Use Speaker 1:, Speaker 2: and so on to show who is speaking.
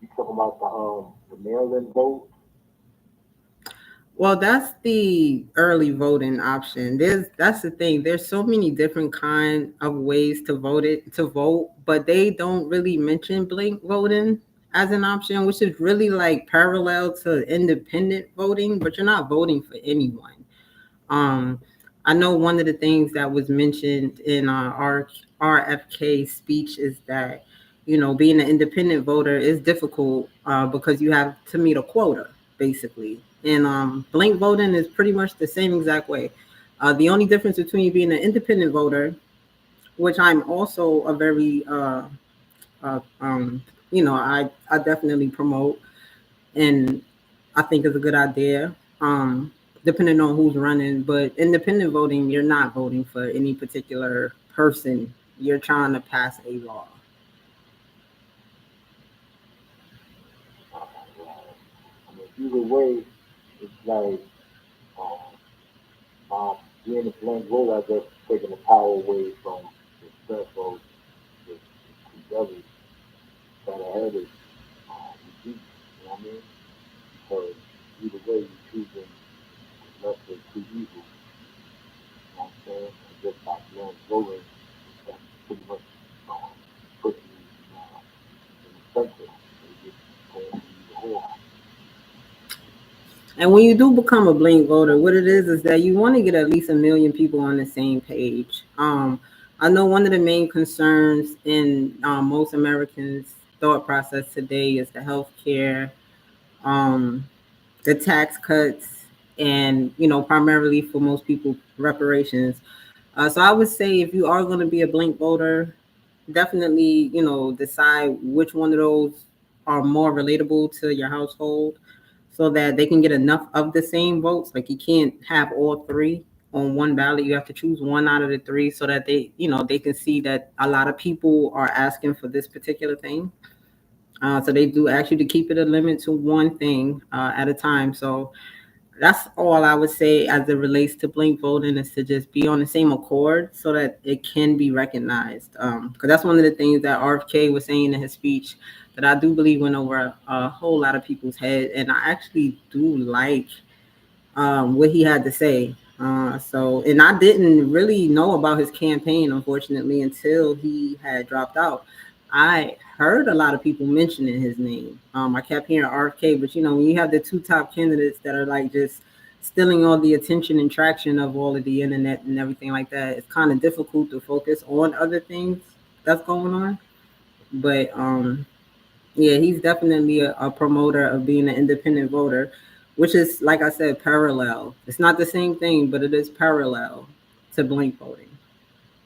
Speaker 1: You talking about the mail-in vote?
Speaker 2: Well, that's the early voting option. That's the thing. There's so many different kind of ways to vote, but they don't really mention blank voting as an option, which is really like parallel to independent voting, but you're not voting for anyone. Um, I know one of the things that was mentioned in our RFK speech is that being an independent voter is difficult because you have to meet a quota basically, and blank voting is pretty much the same exact way. The only difference between being an independent voter, which I'm also a very uh, um, I definitely promote and I think is a good idea. Depending on who's running, but independent voting, you're not voting for any particular person. You're trying to pass a law.
Speaker 1: I mean, either way, it's like um, being a blank vote, I guess, taking the power away from the stress of the two brothers that are headed the beat. You know what I mean? Because either way, you're choosing the lesser of two evils. You know what I'm saying? And just by blank voting, that's pretty much um, putting you in the center. They just going either or.
Speaker 2: And when you do become a blank voter, what it is that you want to get at least a million people on the same page. I know one of the main concerns in most Americans' thought process today is the health care, um, the tax cuts, and primarily for most people, reparations. So I would say if you are going to be a blank voter, definitely decide which one of those are more relatable to your household, so that they can get enough of the same votes. Like you can't have all three on one ballot. You have to choose one out of the three so that they can see that a lot of people are asking for this particular thing. So they do ask you to keep it a limit to one thing at a time. So that's all I would say as it relates to blink voting, is to just be on the same accord so that it can be recognized. Because that's one of the things that RFK was saying in his speech that I do believe went over a whole lot of people's head, and I actually do like what he had to say. And I didn't really know about his campaign, unfortunately, until he had dropped out. I heard a lot of people mentioning his name. I kept hearing RFK, but when you have the two top candidates that are like just stealing all the attention and traction of all of the internet and everything like that, it's kind of difficult to focus on other things that's going on. But yeah, he's definitely a promoter of being an independent voter, which is, like I said, parallel. It's not the same thing, but it is parallel to blank voting.